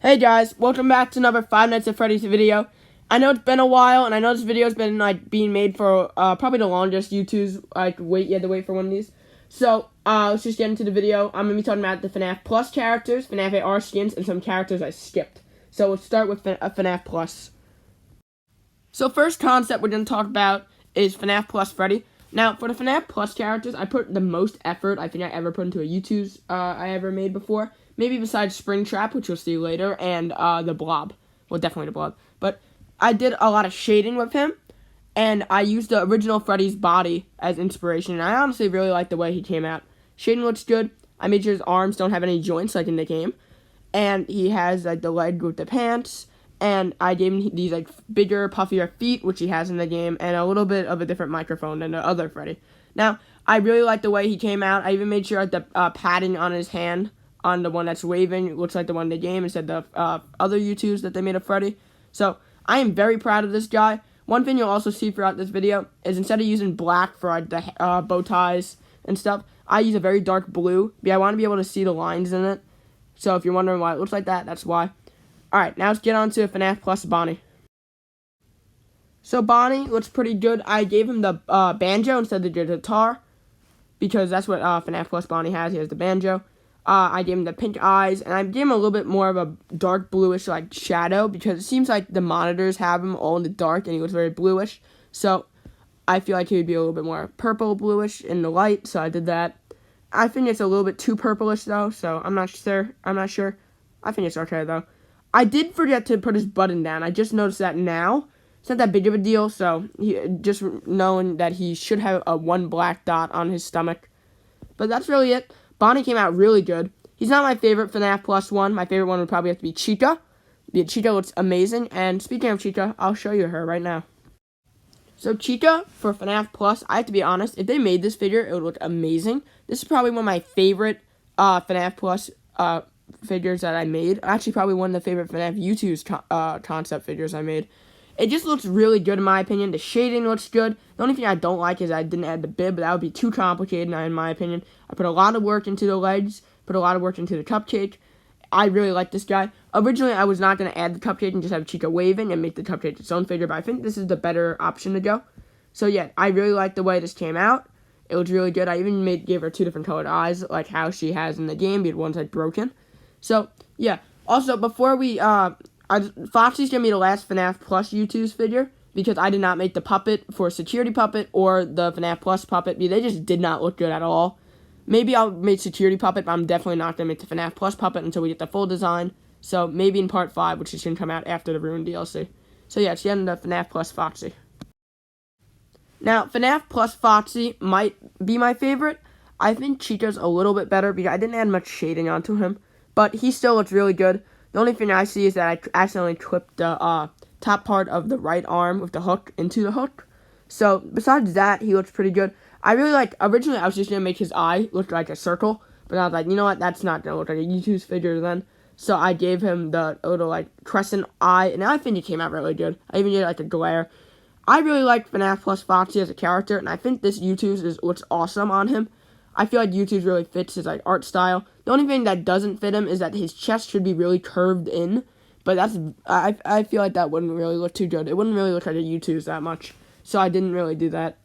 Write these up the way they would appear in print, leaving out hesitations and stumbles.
Hey guys, welcome back to another Five Nights at Freddy's video. I know it's been a while, and I know this video's been being made for probably the longest Youtooz. You had to wait for one of these. So let's just get into the video. I'm gonna be talking about the FNAF Plus characters, FNAF AR skins, and some characters I skipped. So let's start with FNAF Plus. So first concept we're gonna talk about is FNAF Plus Freddy. Now for the FNAF Plus characters, I put the most effort I think I ever put into a Youtooz I ever made before. Maybe besides Springtrap, which you'll see later, and the Blob. Well, definitely the Blob. But I did a lot of shading with him, and I used the original Freddy's body as inspiration, and I honestly really like the way he came out. Shading looks good. I made sure his arms don't have any joints like in the game, and he has like the leg with the pants, and I gave him these like bigger, puffier feet, which he has in the game, and a little bit of a different microphone than the other Freddy. Now, I really like the way he came out. I even made sure the padding on his hand, on the one that's waving, it looks like the one in the game instead of the other Youtooz that they made of Freddy. So, I am very proud of this guy. One thing you'll also see throughout this video is instead of using black for the bow ties and stuff, I use a very dark blue. But I want to be able to see the lines in it. So, if you're wondering why it looks like that, that's why. Alright, now let's get on to FNAF Plus Bonnie. So, Bonnie looks pretty good. I gave him the banjo instead of the guitar, because that's what FNAF Plus Bonnie has. He has the banjo. I gave him the pink eyes, and I gave him a little bit more of a dark bluish like shadow, because it seems like the monitors have him all in the dark, and he looks very bluish. So I feel like he would be a little bit more purple bluish in the light, so I did that. I think it's a little bit too purplish though, so I'm not sure. I think it's okay though. I did forget to put his button down. I just noticed that now. It's not that big of a deal, so just knowing that he should have a one black dot on his stomach. But that's really it. Bonnie came out really good. He's not my favorite FNAF Plus one. My favorite one would probably have to be Cheetah. Cheetah looks amazing. And speaking of Cheetah, I'll show you her right now. So Cheetah for FNAF Plus, I have to be honest, if they made this figure, it would look amazing. This is probably one of my favorite FNAF Plus figures that I made. Actually, probably one of the favorite FNAF Youtooz concept figures I made. It just looks really good in my opinion. The shading looks good. The only thing I don't like is I didn't add the bib, but that would be too complicated in my opinion. I put a lot of work into the legs, put a lot of work into the cupcake. I really like this guy. Originally, I was not going to add the cupcake and just have Chica waving and make the cupcake its own figure, but I think this is the better option to go. So yeah, I really like the way this came out. It was really good. I even gave her two different colored eyes, like how she has in the game, but one's like broken. So yeah. Also, before we Foxy's gonna be the last FNAF Plus Youtooz figure, because I did not make the puppet for Security Puppet or the FNAF Plus puppet. They just did not look good at all. Maybe I'll make Security Puppet, but I'm definitely not gonna make the FNAF Plus puppet until we get the full design. So maybe in part 5, which is gonna come out after the Ruined DLC. So yeah, it's the end of FNAF Plus Foxy. Now, FNAF Plus Foxy might be my favorite. I think Cheetah's a little bit better because I didn't add much shading onto him, but he still looks really good. The only thing I see is that I accidentally clipped the top part of the right arm with the hook into the hook. So, besides that, he looks pretty good. I really like, originally I was just going to make his eye look like a circle, but I was like, you know what, that's not going to look like a Youtooz figure then. So, I gave him the little, like, crescent eye, and I think he came out really good. I even did, like, a glare. I really like FNAF Plus Foxy as a character, and I think this Youtooz looks awesome on him. I feel like Youtooz really fits his like art style. The only thing that doesn't fit him is that his chest should be really curved in. But that's I feel like that wouldn't really look too good. It wouldn't really look like a Youtooz that much. So I didn't really do that.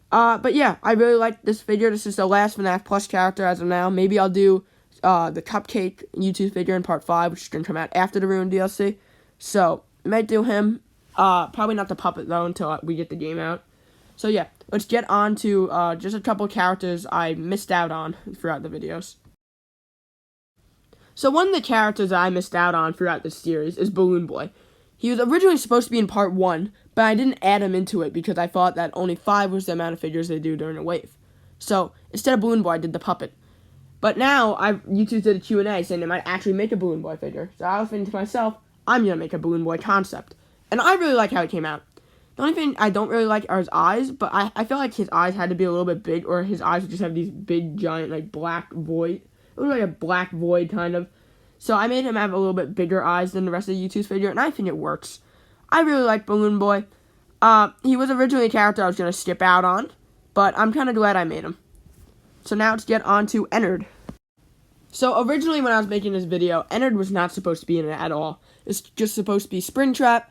But yeah, I really like this figure. This is the last FNAF Plus character as of now. Maybe I'll do the Cupcake Youtooz figure in part 5, which is going to come out after the Ruined DLC. So, I might do him. Probably not the puppet though until we get the game out. So yeah, let's get on to just a couple characters I missed out on throughout the videos. So one of the characters that I missed out on throughout this series is Balloon Boy. He was originally supposed to be in part 1, but I didn't add him into it because I thought that only 5 was the amount of figures they do during a wave. So instead of Balloon Boy, I did the puppet. But now, Youtooz did a Q&A saying they might actually make a Balloon Boy figure. So I was thinking to myself, I'm going to make a Balloon Boy concept. And I really like how it came out. The only thing I don't really like are his eyes, but I feel like his eyes had to be a little bit big, or his eyes would just have these big, giant, like, black void. It was like a black void, kind of. So I made him have a little bit bigger eyes than the rest of the Youtooz figure, and I think it works. I really like Balloon Boy. He was originally a character I was going to skip out on, but I'm kind of glad I made him. So now let's get on to Ennard. So originally when I was making this video, Ennard was not supposed to be in it at all. It's just supposed to be Springtrap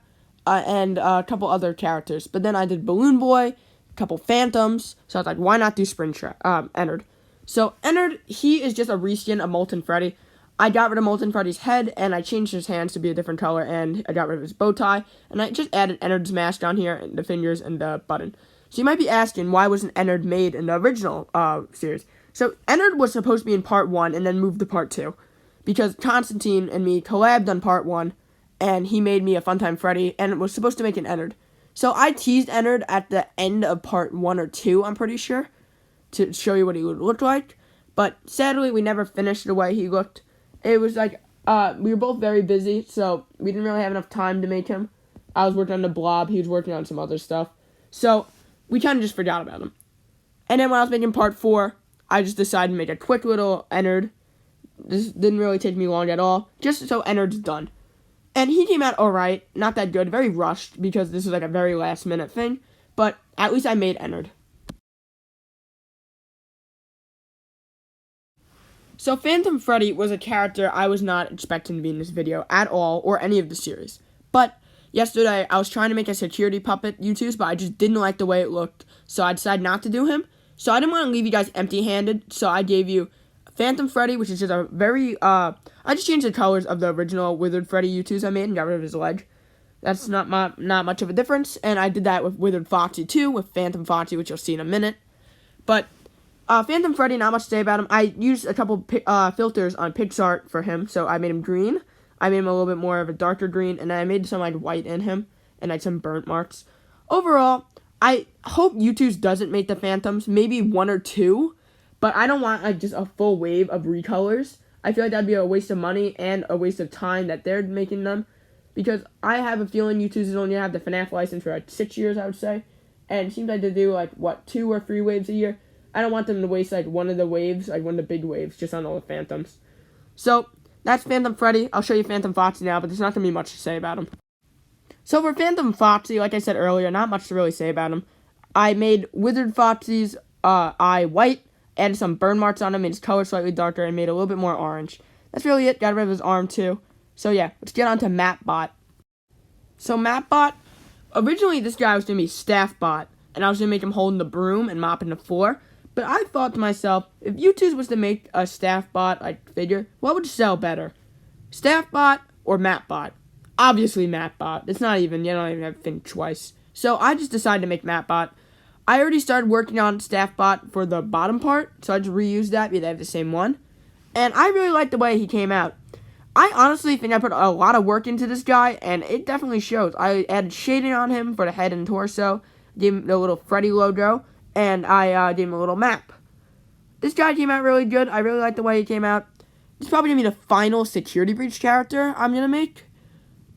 and a couple other characters. But then I did Balloon Boy, a couple Phantoms. So I was like, why not do Ennard? So Ennard, he is just a reskin of Molten Freddy. I got rid of Molten Freddy's head, and I changed his hands to be a different color, and I got rid of his bow tie, and I just added Ennard's mask down here, and the fingers, and the button. So you might be asking, why wasn't Ennard made in the original series? So Ennard was supposed to be in part 1, and then moved to part 2, because Constantine and me collabed on part 1, and he made me a Funtime Freddy, and was supposed to make an Ennard. So I teased Ennard at the end of part 1 or 2, I'm pretty sure, to show you what he would look like, but sadly, we never finished the way he looked. It was like, we were both very busy, so we didn't really have enough time to make him. I was working on the blob, he was working on some other stuff. So, we kind of just forgot about him. And then when I was making part 4, I just decided to make a quick little Ennard. This didn't really take me long at all, just so Ennard's done. And he came out alright, not that good, very rushed, because this was like a very last minute thing. But at least I made Ennard. So Phantom Freddy was a character I was not expecting to be in this video at all, or any of the series. But yesterday, I was trying to make a security puppet Youtooz, but I just didn't like the way it looked, so I decided not to do him. So I didn't want to leave you guys empty-handed, so I gave you Phantom Freddy, which is just a very, I just changed the colors of the original Withered Freddy Youtooz I made and got rid of his leg. That's not much of a difference, and I did that with Withered Foxy too, with Phantom Foxy, which you'll see in a minute. But Phantom Freddy, not much to say about him. I used a couple filters on PixArt for him, so I made him green. I made him a little bit more of a darker green, and then I made some like white in him, and like some burnt marks. Overall, I hope Youtooz doesn't make the Phantoms, maybe 1 or 2, but I don't want like just a full wave of recolors. I feel like that'd be a waste of money and a waste of time that they're making them, because I have a feeling Youtooz is only going to have the FNAF license for like 6 years, I would say, and it seems like they do like, what, 2 or 3 waves a year. I don't want them to waste, like, one of the waves, like, one of the big waves, just on all the Phantoms. So, that's Phantom Freddy. I'll show you Phantom Foxy now, but there's not going to be much to say about him. So, for Phantom Foxy, like I said earlier, not much to really say about him. I made Withered Foxy's eye white, added some burn marks on him, made his color slightly darker, and made it a little bit more orange. That's really it. Got rid of his arm, too. So, yeah, let's get on to Mapbot. So, Mapbot, originally this guy was going to be Staffbot, and I was going to make him holding the broom and mopping the floor. But I thought to myself, if Youtooz was to make a Staffbot like figure, what would sell better? Staffbot or Mapbot? Obviously Mapbot. It's not even, you don't even have to think twice. So I just decided to make Mapbot. I already started working on Staffbot for the bottom part, so I just reused that because they have the same one. And I really like the way he came out. I honestly think I put a lot of work into this guy, and it definitely shows. I added shading on him for the head and torso, gave him the little Freddy logo, and I gave him a little map. This guy came out really good. I really like the way he came out. It's probably going to be the final security breach character I'm going to make.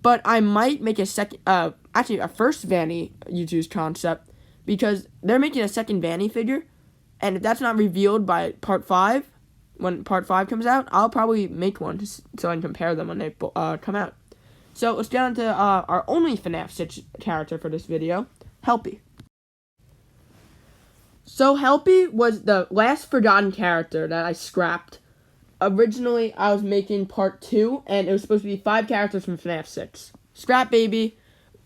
But I might make a second, actually a first Vanny Youtooz concept. Because they're making a second Vanny figure. And if that's not revealed by part 5, when part 5 comes out, I'll probably make one so I can compare them when they come out. So let's get on to our only FNAF character for this video, Helpy. So Helpy was the last forgotten character that I scrapped. Originally, I was making part 2, and it was supposed to be 5 characters from FNAF 6. Scrap Baby,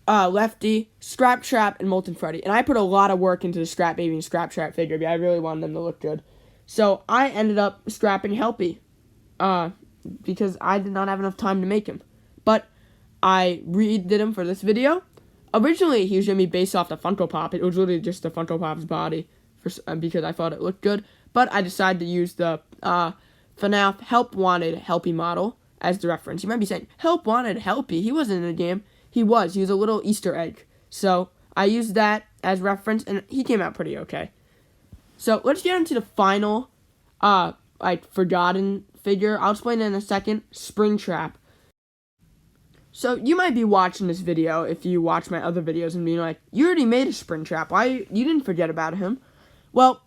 Lefty, Scrap Trap, and Molten Freddy. And I put a lot of work into the Scrap Baby and Scrap Trap figure, but I really wanted them to look good. So I ended up scrapping Helpy, because I did not have enough time to make him. But I redid him for this video. Originally, he was going to be based off the Funko Pop. It was literally just the Funko Pop's body, because I thought it looked good. But I decided to use the FNAF Help Wanted Helpy model as the reference. You might be saying, Help Wanted Helpy? He wasn't in the game. He was a little Easter egg. So I used that as reference, and he came out pretty okay. So let's get into the final, forgotten figure. I'll explain it in a second. Springtrap. So you might be watching this video if you watch my other videos and being like, you already made a Springtrap. Why you didn't forget about him? Well,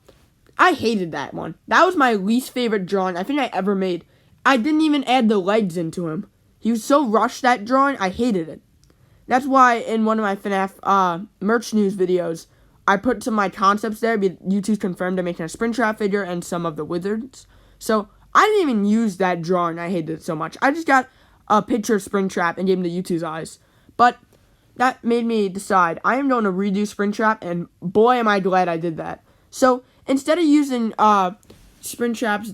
I hated that one. That was my least favorite drawing I think I ever made. I didn't even add the legs into him. He was so rushed, that drawing, I hated it. That's why in one of my FNAF merch news videos, I put some of my concepts there. Youtooz confirmed I'm making a Springtrap figure and some of the Wizards. So I didn't even use that drawing. I hated it so much. I just got a picture of Springtrap and gave him the Youtooz eyes. But that made me decide I am going to redo Springtrap, and boy am I glad I did that. So instead of using Springtrap's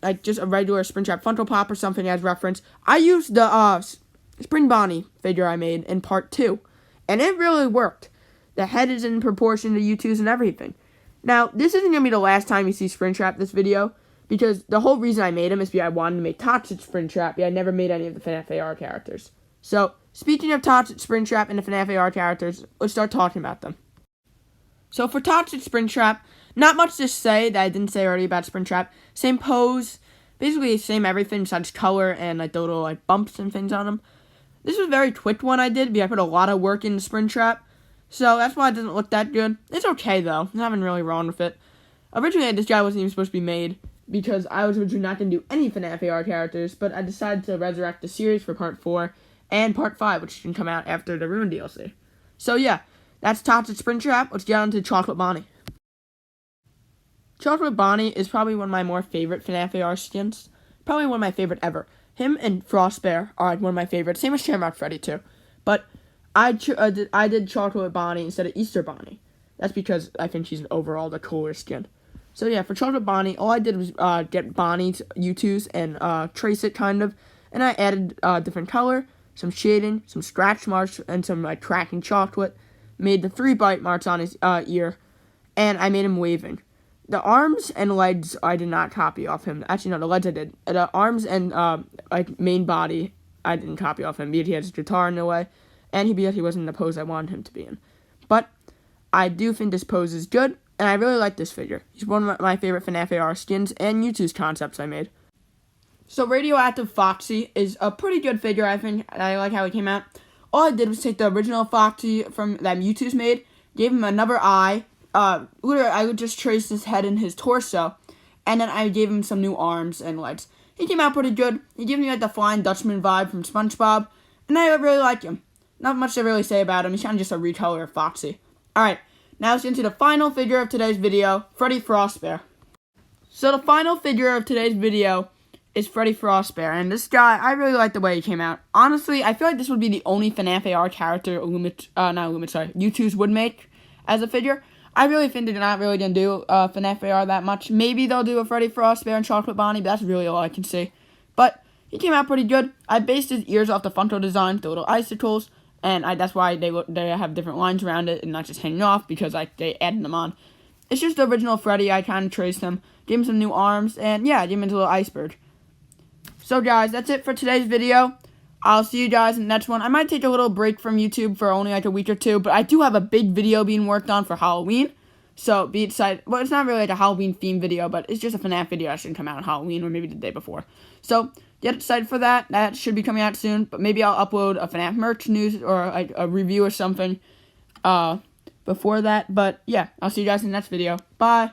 like just a regular Springtrap frontal pop or something as reference, I used the Spring Bonnie figure I made in part 2, and it really worked. The head is in proportion to Youtooz and everything. Now, this isn't going to be the last time you see Springtrap this video, because the whole reason I made him is because I wanted to make Toxic Springtrap, but I never made any of the FNAF AR characters. So, speaking of Toxic Springtrap and the FNAF AR characters, let's start talking about them. So, for Toxic Springtrap, not much to say that I didn't say already about Springtrap. Same pose, basically same everything besides color and like the little like bumps and things on him. This was a very quick one I did because I put a lot of work into Springtrap. So that's why it doesn't look that good. It's okay though. There's nothing really wrong with it. Originally, this guy wasn't even supposed to be made because I was originally not going to do any FNAF AR characters, but I decided to resurrect the series for Part 4 and Part 5, which can come out after the Ruin DLC. So yeah, that's Toxic Springtrap. Let's get on to Chocolate Bonnie. Chocolate Bonnie is probably one of my more favorite FNAF AR skins. Probably one of my favorite ever. Him and Frostbear are like one of my favorites. Same as Shamrock Freddy too. But I did Chocolate Bonnie instead of Easter Bonnie. That's because I think she's overall the cooler skin. So yeah, for Chocolate Bonnie, all I did was get Bonnie's Youtooz and trace it kind of. And I added different color, some shading, some scratch marks, and some like cracking chocolate. Made the 3 bite marks on his ear. And I made him waving. The arms and legs I did not copy off him. Actually, no, the legs I did. The arms and like main body I didn't copy off him because he has his guitar in the way. And he wasn't in the pose I wanted him to be in. But I do think this pose is good, and I really like this figure. He's one of my favorite FNAF AR skins and Youtooz concepts I made. So Radioactive Foxy is a pretty good figure, I think. I like how he came out. All I did was take the original Foxy from that Youtooz made, gave him another eye. Literally, I would just trace his head and his torso, and then I gave him some new arms and legs. He came out pretty good. He gave me like the Flying Dutchman vibe from SpongeBob, and I really like him. Not much to really say about him. He's kind of just a recolor of Foxy. Alright, now let's get into the final figure of today's video, Freddy Frostbear. So the final figure of today's video is Freddy Frostbear, and this guy, I really like the way he came out. Honestly, I feel like this would be the only FNAF AR character Youtooz would make as a figure. I really think they're not really going to do FNAF AR that much. Maybe they'll do a Freddy Frostbear and Chocolate Bonnie, but that's really all I can see. But he came out pretty good. I based his ears off the frontal design, the little icicles. And that's why they have different lines around it and not just hanging off because they added them on. It's just the original Freddy. I kind of traced him, gave him some new arms, and yeah, gave him his little iceberg. So guys, that's it for today's video. I'll see you guys in the next one. I might take a little break from YouTube for only like a week or two, but I do have a big video being worked on for Halloween. So be excited. Well, it's not really like a Halloween themed video, but it's just a FNAF video that should come out on Halloween or maybe the day before. So get excited for that. That should be coming out soon. But maybe I'll upload a FNAF merch news or like a review or something before that. But yeah, I'll see you guys in the next video. Bye.